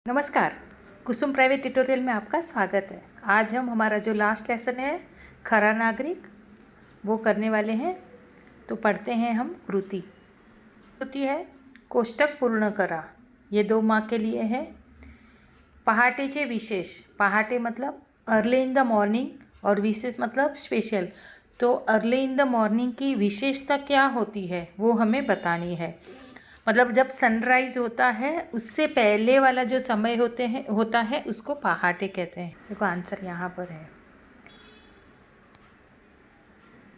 नमस्कार, कुसुम private tutorial में आपका स्वागत है। आज हम हमारा जो लास्ट लेसन है खरा नागरिक वो करने वाले हैं। तो पढ़ते हैं हम कृति। कृति है कोष्टक पूर्ण करा। ये 2 मार्क के लिए है। पहाटेचे विशेष। पहाटे मतलब अर्ली इन द मॉर्निंग और विशेष मतलब स्पेशल। तो अर्ली इन द मॉर्निंग की विशेषता क्या होती है वो हमें बतानी है। मतलब जब सनराइज़ होता है उससे पहले वाला जो समय होता है उसको पहाटे कहते हैं। देखो आंसर यहाँ पर है।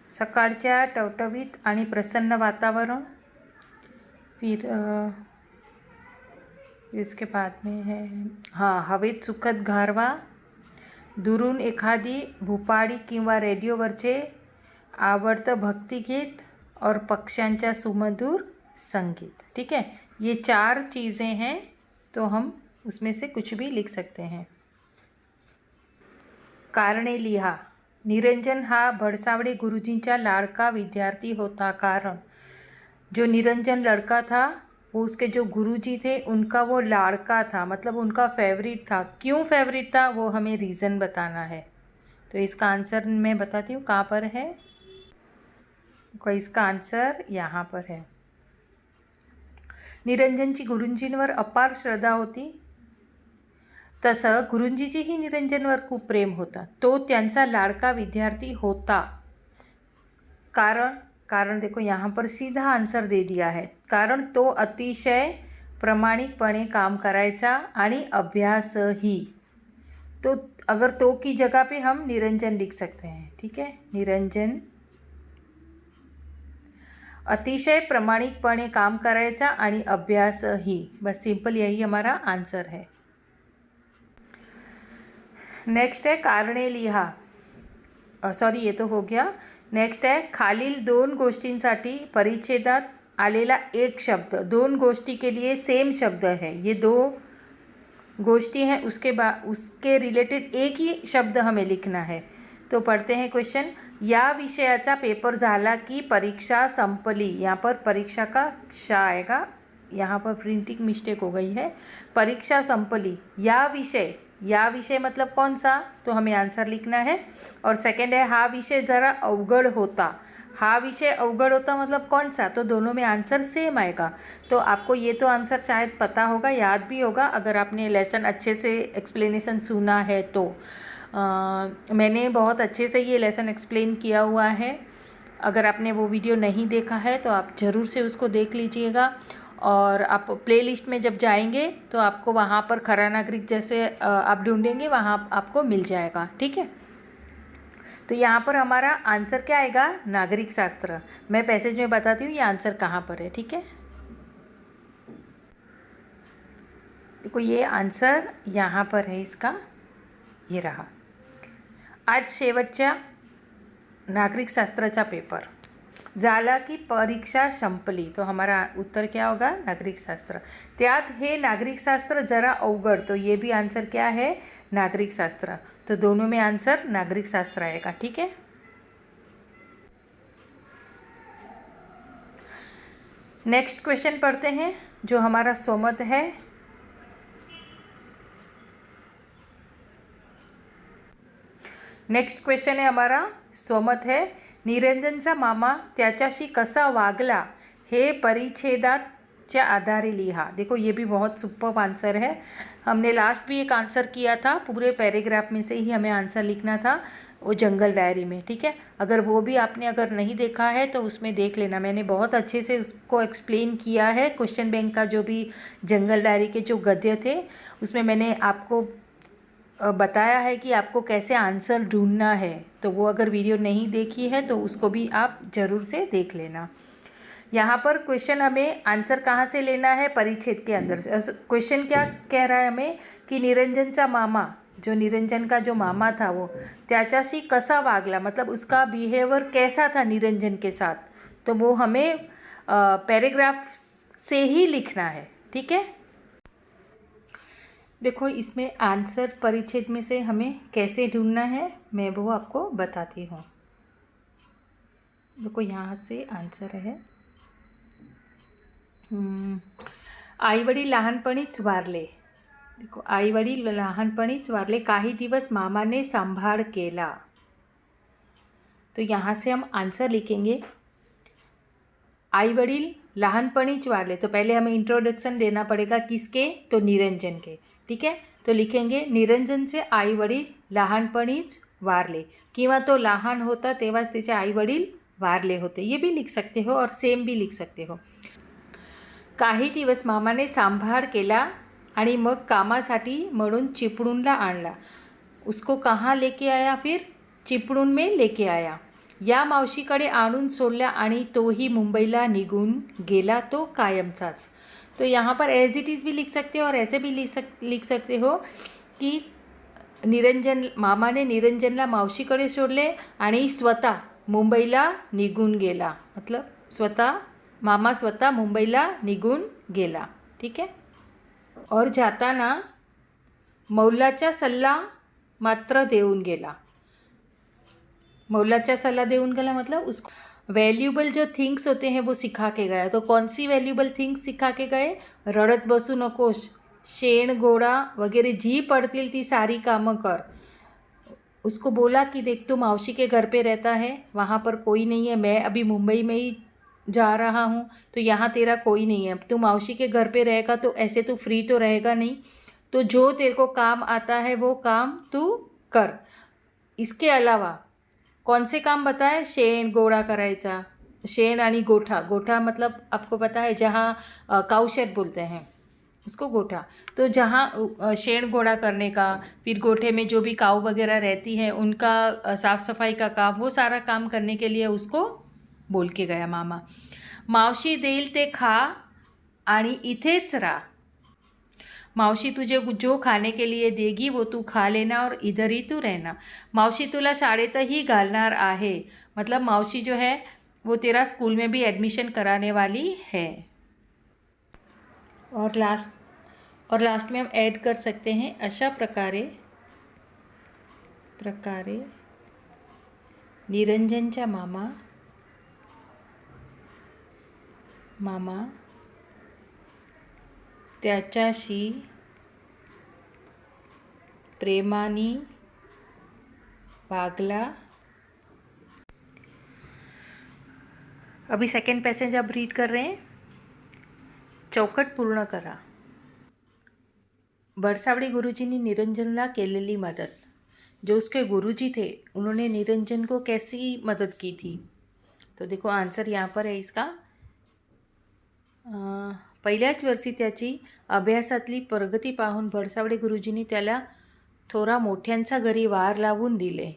सकाळच्या टवटवीत आणि प्रसन्न वातावरण। फिर इसके बाद में है हवेत सुखद गारवा। दुरून एखादी भूपाळी किंवा रेडिओवरचे आवडतं भक्तिगीत और पक्ष्यांच्या सुमधुर संगीत। ठीक है, ये 4 चीज़ें हैं तो हम उसमें से कुछ भी लिख सकते हैं। कारणे लिहा। निरंजन हा भडसावळे गुरुजींचा लाड़का विद्यार्थी होता। कारण जो निरंजन लड़का था वो उसके जो गुरुजी थे उनका वो लाड़का था, मतलब उनका फेवरेट था। क्यों फेवरेट था वो हमें रीज़न बताना है। तो इसका आंसर मैं बताती हूँ कहाँ पर है। तो इसका आंसर यहाँ पर है। निरंजनची गुरुजींवर अपार श्रद्धा होती, तसं गुरुजीचीही निरंजनवर खूप प्रेम होता। तो त्यांचा लाडका विद्यार्थी होता। कारण देखो यहाँ पर सीधा आंसर दे दिया है। कारण तो अतिशय प्रामाणिकपणे काम करायचा आणि अभ्यासही। तो अगर तो की जगह पे हम निरंजन लिख सकते हैं। ठीक है, निरंजन अतिशय प्रामाणिकपणे काम करायचा आणि अभ्यासही। बस सिंपल यही हमारा आंसर है। नेक्स्ट है कारणे लिहा। सॉरी ये तो हो गया। नेक्स्ट है खालील 2 गोष्टींसाठी परिच्छेदात आलेला एक शब्द। 2 गोष्टी के लिए सेम शब्द है। ये 2 गोष्टी हैं, उसके रिलेटेड एक ही शब्द हमें लिखना है। तो पढ़ते हैं क्वेश्चन। या विषयाचा पेपर झाला की परीक्षा संपली। यहाँ पर परीक्षा का शा आएगा, यहाँ पर प्रिंटिंग मिस्टेक हो गई है। परीक्षा संपली। या विषय मतलब कौन सा, तो हमें आंसर लिखना है। और सेकंड है हा विषय ज़रा अवगढ़ होता। हा विषय अवगढ़ होता मतलब कौन सा, तो दोनों में आंसर सेम आएगा। तो आपको ये तो आंसर शायद पता होगा, याद भी होगा अगर आपने लेसन अच्छे से एक्सप्लेनेशन सुना है तो। मैंने बहुत अच्छे से ये लेसन एक्सप्लेन किया हुआ है। अगर आपने वो वीडियो नहीं देखा है तो आप ज़रूर से उसको देख लीजिएगा। और आप प्लेलिस्ट में जब जाएंगे तो आपको वहाँ पर खरा नागरिक जैसे आप ढूंढेंगे वहाँ आपको मिल जाएगा। ठीक है, तो यहाँ पर हमारा आंसर क्या आएगा, नागरिक शास्त्र। मैं पैसेज में बताती हूँ ये आंसर कहाँ पर है। ठीक है, देखो ये आंसर यहाँ पर है इसका, ये रहा। आज शेवटच्या नागरिकशास्त्राचा पेपर झाला की परीक्षा संपली। तो हमारा उत्तर क्या होगा, नागरिकशास्त्र। त्यात हे नागरिकशास्त्र जरा अवगढ़, तो ये भी आंसर क्या है, नागरिकशास्त्र। तो दोनों में आंसर नागरिकशास्त्र आएगा। ठीक है, नेक्स्ट क्वेश्चन पढ़ते हैं जो हमारा स्वमत है। नेक्स्ट क्वेश्चन है हमारा स्वमत है। निरंजनचा मामा त्याच्याशी कसा वागला हे परिच्छेदाच्या आधारे लिहा। देखो ये भी बहुत सुपर आंसर है। हमने लास्ट भी एक आंसर किया था, पूरे पैराग्राफ में से ही हमें आंसर लिखना था वो जंगल डायरी में। ठीक है, अगर वो भी आपने अगर नहीं देखा है तो उसमें देख लेना। मैंने बहुत अच्छे से उसको एक्सप्लेन किया है। क्वेश्चन बैंक का जो भी जंगल डायरी के जो गद्य थे उसमें मैंने आपको बताया है कि आपको कैसे आंसर ढूंढना है। तो वो अगर वीडियो नहीं देखी है तो उसको भी आप ज़रूर से देख लेना। यहाँ पर क्वेश्चन हमें आंसर कहाँ से लेना है, परिच्छेद के अंदर से। क्वेश्चन क्या कह रहा है हमें कि निरंजनचा मामा, जो निरंजन का जो मामा था वो त्याच्याशी कसा वागला, मतलब उसका बिहेवियर कैसा था निरंजन के साथ। तो वो हमें पैराग्राफ से ही लिखना है। ठीक है, देखो इसमें आंसर परिच्छेद में से हमें कैसे ढूंढना है मैं वो आपको बताती हूँ। देखो यहाँ से आंसर है, आई वडील लहानपणीच वारले। देखो, आई वडील लहानपणीच वारले, काही दिवस मामाने सांभाळ केला. तो यहाँ से हम आंसर लिखेंगे. आई वडील लहानपणीच वारले, तो पहले हमें इंट्रोडक्शन देना पड़ेगा किसके, तो निरंजन के. ठीक है, तो लिखेंगे निरंजनचे आई वडील लहानपणीच वारले, किंवा तो लहान होता तेव्हाच त्याचे आई वडील वारले होते. ये भी लिख सकते हो और सेम भी लिख सकते हो. काही दिवस मामाने सांभाळ केला आणि मग कामासाठी म्हणून चिपळूणला आणला. उसको कहाँ लेके आया, फिर चिपळूण में लेके आया. या मावशीकडे आणून सोडल्या आणि तोही मुंबईला निघून गेला, तो कायमचाच. तो यहाँ पर एज इट इज़ भी लिख सकते हो और ऐसे भी लिख सकते हो की मामाने निरंजनला मावशीकडे सोडले आणि स्वतः मुंबईला निघून गेला. मतलब मामा स्वतः मुंबईला निघून गेला. ठीक है. और जाताना मौलाचा सल्ला मात्र देऊन गेला. मौलाचा सल्ला देऊन गेला मतलब उसको वैल्यूबल जो थिंग्स होते हैं वो सिखा के गया. तो कौन सी वैल्यूबल थिंग्स सिखा के गए, रडत बसू नकोस, शेण गोळा वगैरह जी पड़तील ती सारी कामं कर. उसको बोला कि देख तू मावशी के घर पे रहता है, वहाँ पर कोई नहीं है, मैं अभी मुंबई में ही जा रहा हूँ, तो यहाँ तेरा कोई नहीं है, तू मावशी के घर पे रहेगा तो ऐसे तू फ्री तो रहेगा नहीं, तो जो तेरे को काम आता है वो काम तू कर. इसके अलावा कौन से काम बताए, शेण गोळा करायचा, शेण आणि गोठा. गोठा मतलब आपको पता है जहाँ काउशेड बोलते हैं उसको गोठा. तो जहाँ शेण गोड़ा करने का, फिर गोठे में जो भी काऊ वगैरह रहती है उनका साफ़ सफाई का काम, वो सारा काम करने के लिए उसको बोल के गया मामा. मावशी देईल ते खा आणि इथेच राहा. मावशी तुझे जो खाने के लिए देगी वो तू खा लेना और इधर ही तू रहना. मावशी तुला शाळेतही घालणार आहे, मतलब मावशी जो है वो तेरा स्कूल में भी एडमिशन कराने वाली है. और लास्ट में हम ऐड कर सकते हैं अशा प्रकारे निरंजनचा मामा त्याच्याशी प्रेमाने वागला. अभी सेकेंड पैसेज अब रीड कर रहे हैं. चौकट पूर्ण करा. भरसावड़े गुरुजी ने निरंजनला केलेली मदद. जो उसके गुरुजी थे उन्होंने निरंजन को कैसी मदद की थी, तो देखो आंसर यहाँ पर है इसका. पहिल्याच वर्षी त्याची अभ्यासातली प्रगती पाहून भरसावडे गुरुजींनी त्याला थोरा मोठ्यांच्या घरी वार लावून दिले.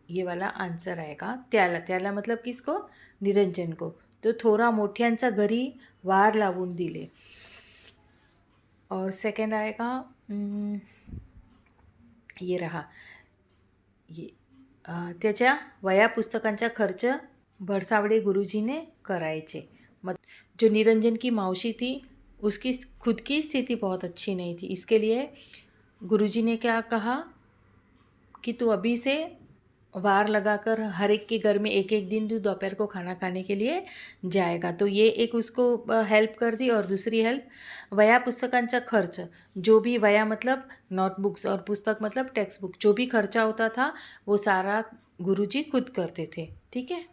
ये वाला आंसर आएगा. त्याला मतलब किसको, निरंजन को. तो थोरा मोठ्यांच्या घरी वार लावून दिले. और सेकंड आएगा ये रहा, ये त्याच्या वया पुस्तकांचा खर्च भरसावड़े गुरुजी ने करायचे. जो निरंजन की मौसी थी उसकी खुद की स्थिति बहुत अच्छी नहीं थी, इसके लिए गुरुजी ने क्या कहा कि तू अभी से वार लगाकर हर एक के घर में एक एक दिन तू दोपहर को खाना खाने के लिए जाएगा. तो ये एक उसको हेल्प कर दी. और दूसरी हेल्प, वया पुस्तकांचा खर्च, जो भी वया मतलब नोटबुक्स और पुस्तक मतलब टेक्स्ट बुक, जो भी खर्चा होता था वो सारा गुरुजी खुद करते थे. ठीक है.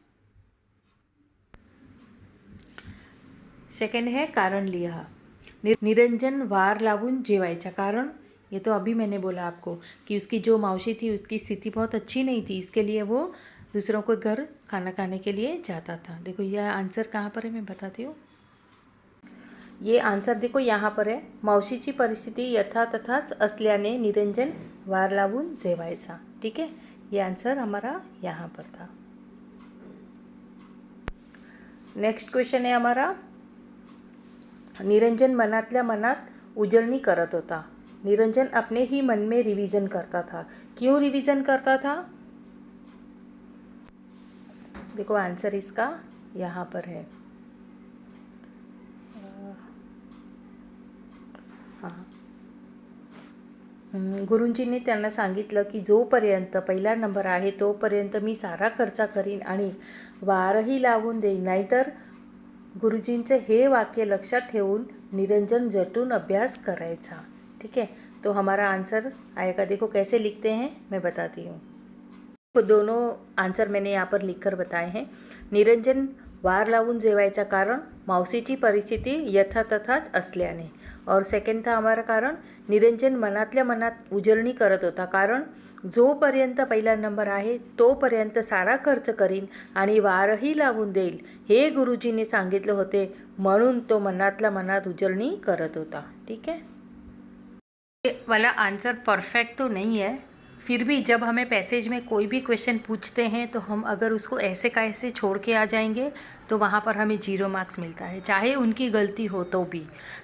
सेकंड है कारण लिहा. निरंजन वार लावून जेवायचा. कारण ये तो अभी मैंने बोला आपको कि उसकी जो मौसी थी उसकी स्थिति बहुत अच्छी नहीं थी, इसके लिए वो दूसरों के घर खाना खाने के लिए जाता था. देखो यह आंसर कहाँ पर है मैं बताती हूँ. ये आंसर देखो यहाँ पर है. मौसीची परिस्थिती यथा तथाच असल्याने निरंजन वार लावून जेवायचा. ठीक है, ये आंसर हमारा यहाँ पर था. नेक्स्ट क्वेश्चन है हमारा, निरंजन मनातल्या मनात उजळणी करत होता. निरंजन अपने ही मन में रिवीजन करता था. क्यों रिवीजन करता था, देखो आंसर इसका यहाँ पर है. हाँ, गुरुजींनी त्यांना सांगितलं की जोपर्यंत पहिला नंबर आहे तोपर्यंत मी सारा खर्च करीन आणि वारही लावून देईन. नाहीतर गुरुजींचे हे वाक्य लक्षात ठेवून निरंजन जटून अभ्यास करायचा. ठीक है। तो हमारा आंसर आएगा, देखो कैसे लिखते हैं मैं बताती हूँ। तो दोनों आंसर मैंने यहाँ पर लिखकर बताए हैं। निरंजन वार लावून जेवायचा कारण मावशीची परिस्थिती यथातथाच असल्याने, और सेकंड था हमारा कारण निरंजन मनातल्या मनात उजळणी करत होता, कारण जोपर्यंत पहिला नंबर आहे तोपर्यंत सारा खर्च करीन आणि वारही लावून देईल हे गुरुजींनी सांगितले होते, म्हणून तो मनातल्या मनात उजळणी करत होता। ठीक है, ये वाला आंसर परफेक्ट तो नहीं है, फिर भी जब हमें पैसेज में कोई भी क्वेश्चन पूछते हैं तो हम अगर उसको ऐसे का ऐसे छोड़ के आ जाएंगे तो वहाँ पर हमें 0 मार्क्स मिलता है, चाहे उनकी गलती हो तो भी।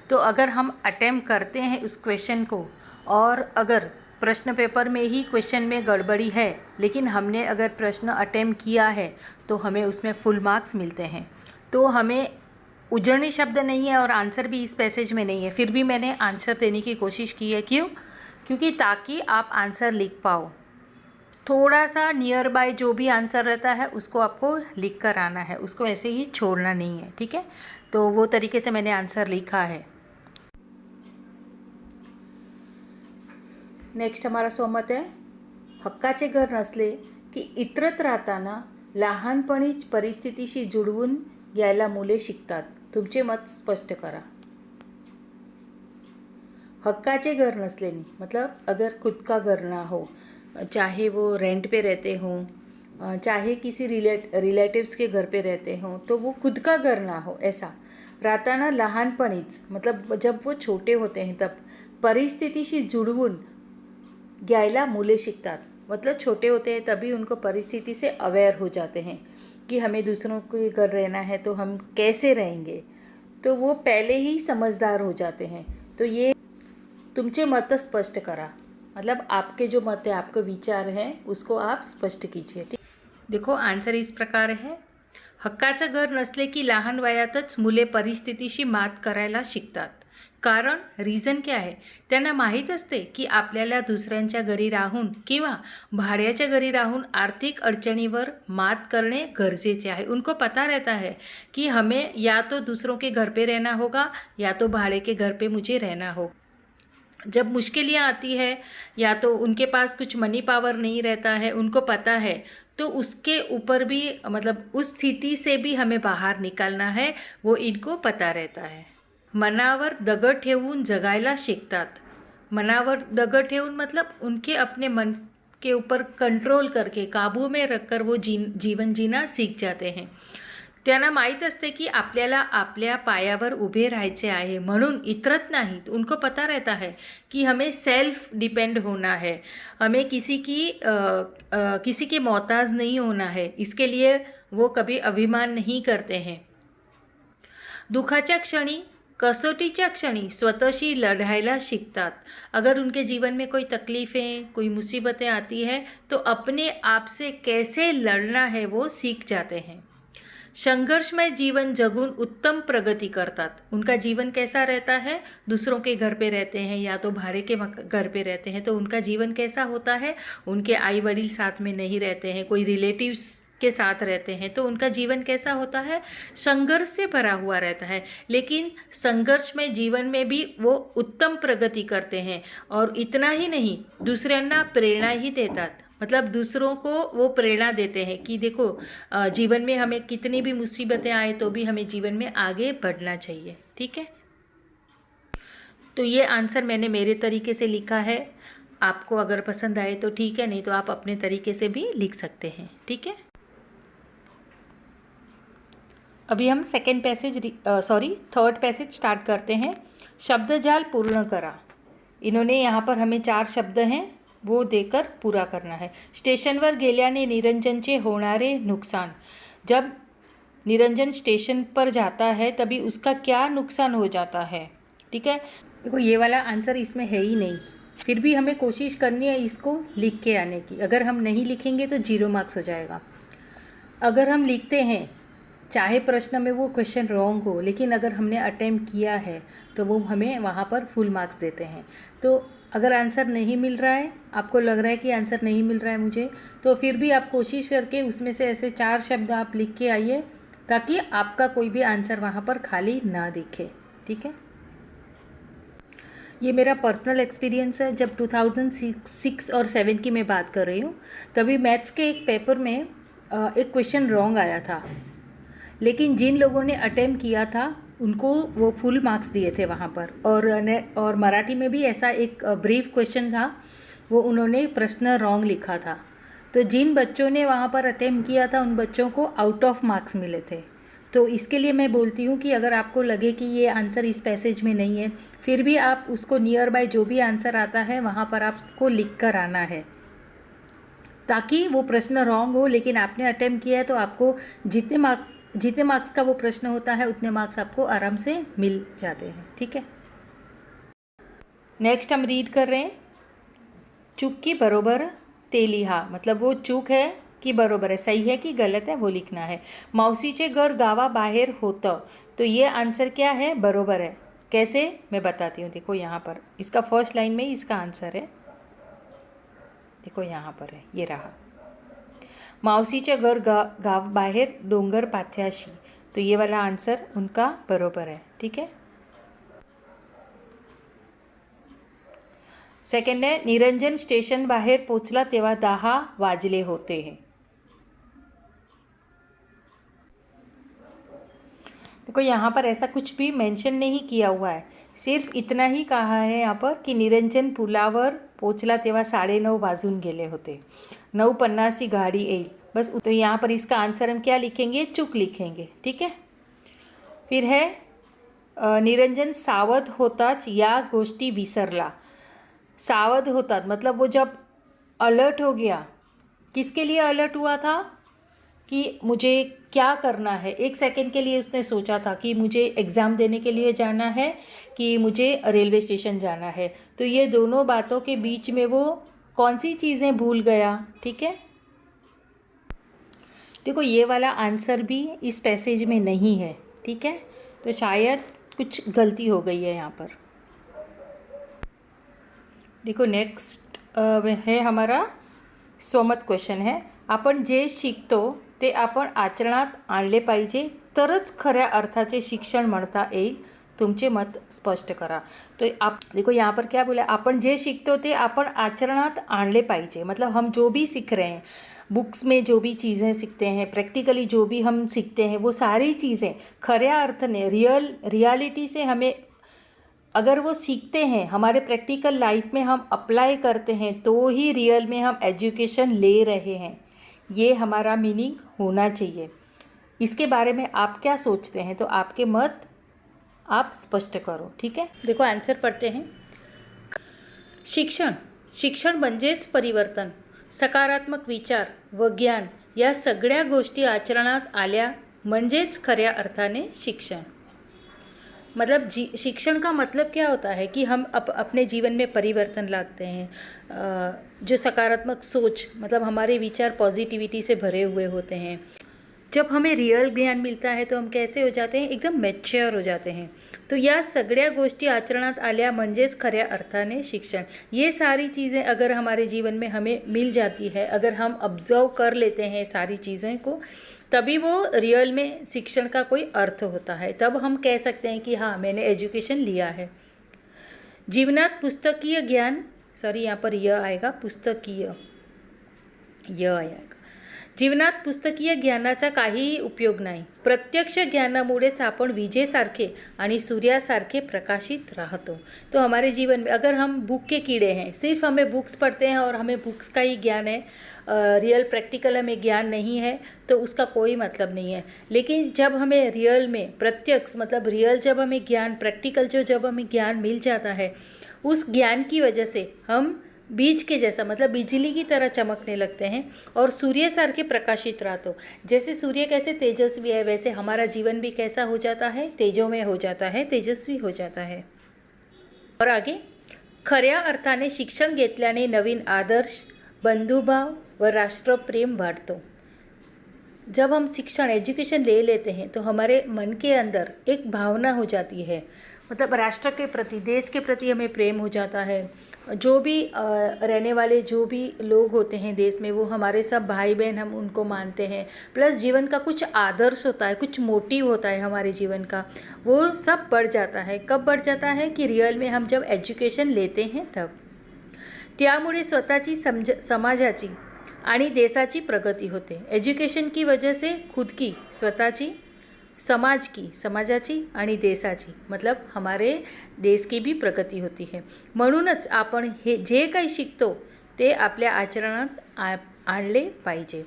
तो अगर हम अटेम्प्ट करते हैं उस क्वेश्चन को, और अगर प्रश्न पेपर में ही क्वेश्चन में गड़बड़ी है लेकिन हमने अगर प्रश्न अटेम्प्ट किया है तो हमें उसमें फुल मार्क्स मिलते हैं। तो हमें उजड़नी शब्द नहीं है और आंसर भी इस पैसेज में नहीं है, फिर भी मैंने आंसर देने की कोशिश की है। क्यों? क्योंकि ताकि आप आंसर लिख पाओ। थोड़ा सा नियर बाय जो भी आंसर रहता है उसको आपको लिख कर आना है, उसको ऐसे ही छोड़ना नहीं है। ठीक है, तो वो तरीके से मैंने आंसर लिखा है। नेक्स्ट हमारा सोमत है, हक्काचे घर नसले की इतरत राहताना लहानपणीच परिस्थितीशी जुळवून घ्यायला मुले शिकतात। तुमचे मत स्पष्ट करा। हक्काचे घर नसले नहीं मतलब अगर खुद का घर ना हो, चाहे वो रेंट पे रहते हों, चाहे किसी रिलेटिव्स के घर पे रहते हों, तो वो खुद का घर ना हो ऐसा। राहताना लहानपणीच मतलब जब वो छोटे होते हैं तब परिस्थितीशी जुड़वून घ्यायला मुले शिकतात, मतलब छोटे होते हैं तभी उनको परिस्थिति से अवेयर हो जाते हैं कि हमें दूसरों के घर रहना है तो हम कैसे रहेंगे, तो वो पहले ही समझदार हो जाते हैं। तो ये तुमचे मत स्पष्ट करा, मतलब आपके जो मत है, आपके विचार हैं उसको आप स्पष्ट कीजिए। ठीक, देखो आंसर इस प्रकार है, हक्काचं घर नसले की लहान वयातच मुले परिस्थितीशी मात करायला शिकतात। कारण रिझन क्या आहे, त्यांना माहीत असते की आपल्याला दुसऱ्यांच्या घरी राहून किंवा भाड्याच्या घरी राहून आर्थिक अडचणीवर मात करणे गरजेचे आहे। उनको पता रहता है कि हमें या तो दूसरों के घर पे रहना होगा या तो भाड़े के घर पे मुझे रहना हो। जब मुश्किलें आती है या तो उनके पास कुछ मनी पावर नहीं रहता है, उनको पता है, तो उसके ऊपर भी मतलब उस स्थिति से भी हमें बाहर निकालना है, वो इनको पता रहता है। मनावर दगड ठेवून जगायला शिकतात। मनावर दगड ठेवून मतलब उनके अपने मन के ऊपर कंट्रोल करके काबू में रखकर वो जीवन जीना सीख जाते हैं। त्यांना माहीत असते की आपल्याला आपल्या पायावर उभे राहायचे आहे, म्हणून इतरत नाही। उनको पता रहता है कि हमें सेल्फ डिपेंड होना है, हमें किसी के मोहताज नहीं होना है, इसके लिए वो कभी अभिमान नहीं करते हैं। दुखाच्या क्षणी कसोटीच्या क्षणी स्वतःशी लढायला शिकतात। अगर उनके जीवन में कोई तकलीफ़ें, कोई मुसीबतें आती हैं तो अपने आप से कैसे लड़ना है वो सीख जाते हैं। संघर्षमय जीवन जगून उत्तम प्रगति करतात। उनका जीवन कैसा रहता है, दूसरों के घर पे रहते हैं या तो भाड़े के घर पे रहते हैं, तो उनका जीवन कैसा होता है, उनके आई वडील साथ में नहीं रहते हैं, कोई रिलेटिव्स के साथ रहते हैं, तो उनका जीवन कैसा होता है, संघर्ष से भरा हुआ रहता है। लेकिन संघर्षमय जीवन में भी वो उत्तम प्रगति करते हैं, और इतना ही नहीं दूसऱ्यांना प्रेरणा ही देतात, मतलब दूसरों को वो प्रेरणा देते हैं कि देखो जीवन में हमें कितनी भी मुसीबतें आए तो भी हमें जीवन में आगे बढ़ना चाहिए। ठीक है, तो ये आंसर मैंने मेरे तरीके से लिखा है, आपको अगर पसंद आए तो ठीक है, नहीं तो आप अपने तरीके से भी लिख सकते हैं। ठीक है, अभी हम थर्ड पैसेज स्टार्ट करते हैं। शब्दजाल पूर्ण करा। इन्होंने यहाँ पर हमें 4 शब्द हैं वो देकर पूरा करना है। स्टेशनवर गेल्याने निरंजनचे होणारे नुकसान। जब निरंजन स्टेशन पर जाता है तभी उसका क्या नुकसान हो जाता है। ठीक है, देखो ये वाला आंसर इसमें है ही नहीं, फिर भी हमें कोशिश करनी है इसको लिख के आने की। अगर हम नहीं लिखेंगे तो 0 मार्क्स हो जाएगा। अगर हम लिखते हैं चाहे प्रश्न में वो क्वेश्चन रॉन्ग हो, लेकिन अगर हमने अटेम्प्ट किया है तो वो हमें वहाँ पर फुल मार्क्स देते हैं। तो अगर आंसर नहीं मिल रहा है, आपको लग रहा है कि आंसर नहीं मिल रहा है मुझे, तो फिर भी आप कोशिश करके उसमें से ऐसे 4 शब्द आप लिख के आइए ताकि आपका कोई भी आंसर वहाँ पर खाली ना दिखे। ठीक है, ये मेरा पर्सनल एक्सपीरियंस है। जब 2006 और 7 की मैं बात कर रही हूँ, तभी मैथ्स के एक पेपर में एक क्वेश्चन रॉन्ग आया था, लेकिन जिन लोगों ने अटेम्प्ट किया था उनको वो फुल मार्क्स दिए थे वहाँ पर। और मराठी में भी ऐसा एक ब्रीफ क्वेश्चन था, वो उन्होंने प्रश्न रॉन्ग लिखा था। तो जिन बच्चों ने वहाँ पर अटेम्प्ट किया था उन बच्चों को आउट ऑफ मार्क्स मिले थे। तो इसके लिए मैं बोलती हूँ कि अगर आपको लगे कि ये आंसर इस पैसेज में नहीं है, फिर भी आप उसको नियर बाय जो भी आंसर आता है वहाँ पर आपको लिख कर आना है, ताकि वो प्रश्न रॉन्ग हो लेकिन आपने अटेम्प्ट किया है तो आपको जितने मार्क्स का वो प्रश्न होता है उतने मार्क्स आपको आराम से मिल जाते हैं। ठीक है, नेक्स्ट हम रीड कर रहे हैं, चूक की बरोबर ते लिहा। मतलब वो चूक है कि बरोबर है, सही है कि गलत है वो लिखना है। मावशीचे घर गावाबाहेर होतं, तो ये आंसर क्या है, बरोबर है। कैसे, मैं बताती हूँ। देखो यहाँ पर इसका फर्स्ट लाइन में ही इसका आंसर है, देखो यहाँ पर है, ये रहा। मावशीचे घर गावाबाहेर डोंगर पाथ्याशी, तो ये वाला आंसर उनका बरोबर है। ठीक है, सेकंड है, निरंजन स्टेशन बाहेर पोचला तेव्हा 10 वाजले होते हैं। देखो यहाँ पर ऐसा कुछ भी मेंशन नहीं किया हुआ है, सिर्फ इतना ही कहा है यहाँ पर कि निरंजन पुलावर पोचला तेव्हा 9:30 वाजून गेले होते, 9:50 गाड़ी येईल, बस। तो यहाँ पर इसका आंसर हम क्या लिखेंगे, चूक लिखेंगे। ठीक है, फिर है निरंजन सावध होताच या गोष्टी विसरला। सावध होतात मतलब वो जब अलर्ट हो गया, किसके लिए अलर्ट हुआ था, कि मुझे क्या करना है। एक सेकंड के लिए उसने सोचा था कि मुझे एग्ज़ाम देने के लिए जाना है कि मुझे रेलवे स्टेशन जाना है, तो ये दोनों बातों के बीच में वो कौन सी चीज़ें भूल गया। ठीक है, देखो ये वाला आंसर भी इस पैसेज में नहीं है। ठीक है, तो शायद कुछ गलती हो गई है यहाँ पर। देखो नेक्स्ट है हमारा स्वमत क्वेश्चन है, आपण जे शिकतो ते आपण आचरणात आणले पाहिजे तरच खऱ्या अर्थाचे शिक्षण म्हणता येईल, तुमचे मत स्पष्ट करा। तो आप देखो यहाँ पर क्या बोला, आपण जे शिकतो ते आपण आचरणात आणले पाहिजे, मतलब हम जो भी सीख रहे हैं, बुक्स में जो भी चीज़ें सीखते हैं, प्रैक्टिकली जो भी हम सीखते हैं, वो सारी चीज़ें खऱ्या अर्थ ने रियलिटी से हमें अगर वो सीखते हैं, हमारे प्रैक्टिकल लाइफ में हम अप्लाई करते हैं, तो ही रियल में हम एजुकेशन ले रहे हैं। ये हमारा मीनिंग होना चाहिए। इसके बारे में आप क्या सोचते हैं, तो आपके मत आप स्पष्ट करो। ठीक है, देखो आंसर पढ़ते हैं। शिक्षण म्हणजेच परिवर्तन, सकारात्मक विचार व ज्ञान या सगळ्या गोष्टी आचरणात आल्या म्हणजेच खऱ्या अर्थाने शिक्षण। मतलब शिक्षण का मतलब क्या होता है कि हम अपने जीवन में परिवर्तन लाते हैं, जो सकारात्मक सोच, मतलब हमारे विचार पॉजिटिविटी से भरे हुए होते हैं। जब हमें रियल ज्ञान मिलता है तो हम कैसे हो जाते हैं, एकदम मॅच्युअर हो जाते हैं। तो या सगळ्या गोष्टी आचरणात आल्या म्हणजेच खऱ्या अर्थाने शिक्षण। ये सारी चीज़ें अगर हमारे जीवन में हमें मिल जाती है, अगर हम ऑब्जर्व कर लेते हैं सारी चीज़ें को, तभी वो रियल में शिक्षण का कोई अर्थ होता है। तब हम कह सकते हैं कि हाँ, मैंने एजुकेशन लिया है। जीवनात पुस्तकीय ज्ञान, सॉरी यहाँ पर यह आएगा, पुस्तकीय यह आएगा। जीवनात पुस्तकीय ज्ञानाचा काहीही उपयोग नाही, प्रत्यक्ष ज्ञानामुळेच आपण विजेसारखे आणि सूर्यासारखे प्रकाशित राहतो। तो हमारे जीवन में अगर हम बुक के कीड़े हैं, सिर्फ हमें बुक्स पढ़ते हैं और हमें बुक्स का ही ज्ञान है, रियल प्रैक्टिकल हमें ज्ञान नहीं है, तो उसका कोई मतलब नहीं है। लेकिन जब हमें रियल में प्रत्यक्ष, मतलब रियल जब हमें ज्ञान, प्रैक्टिकल जब हमें ज्ञान मिल जाता है, उस ज्ञान की वजह से हम बीज के जैसा, मतलब बिजली की तरह चमकने लगते हैं और सूर्य सारखे प्रकाशित राहतो। जैसे सूर्य कैसे तेजस्वी है, वैसे हमारा जीवन भी कैसा हो जाता है, तेजोमय हो जाता है, तेजस्वी हो जाता है। और आगे, खऱ्या अर्थाने शिक्षण घेतल्याने नवीन आदर्श, बंधुभाव व राष्ट्रप्रेम बढ़तो। जब हम शिक्षण, एजुकेशन ले लेते हैं तो हमारे मन के अंदर एक भावना हो जाती है, मतलब राष्ट्र के प्रति, देश के प्रति हमें प्रेम हो जाता है, जो भी रहने वाले जो भी लोग होते हैं देश में, वो हमारे सब भाई बहन, हम उनको मानते हैं। प्लस जीवन का कुछ आदर्श होता है, कुछ मोटिव होता है हमारे जीवन का, वो सब बढ़ जाता है। कब बढ़ जाता है कि रियल में हम जब एज्युकेशन लेते हैं तब। त्यामुळे स्वतःची समाजाची आणि देशाची प्रगती होते। एज्युकेशन की वजह से खुद की, स्वतःची, समाज की, समाजाची आणि देशाची, मतलब हमारे देश की भी प्रगती होती है। म्हणूनच आपण हे जे काही शिकतो ते आपल्या आचरणात आणले पाहिजे।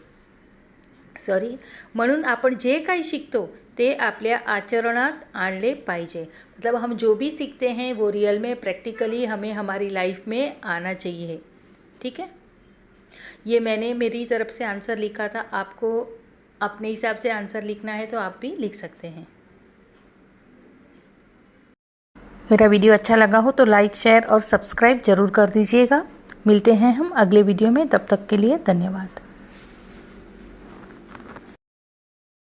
म्हणून आपण जे काही शिकतो ते आपल्या आचरणात आणले पाहिजे। मतलब हम जो भी सीखते हैं वो रियल में, प्रैक्टिकली हमें हमारी लाइफ में आना चाहिए। ठीक है, ये मैंने मेरी तरफ से आंसर लिखा था। आपको अपने हिसाब से आंसर लिखना है तो आप भी लिख सकते हैं। मेरा वीडियो अच्छा लगा हो तो लाइक, शेयर और सब्सक्राइब ज़रूर कर दीजिएगा। मिलते हैं हम अगले वीडियो में, तब तक के लिए धन्यवाद।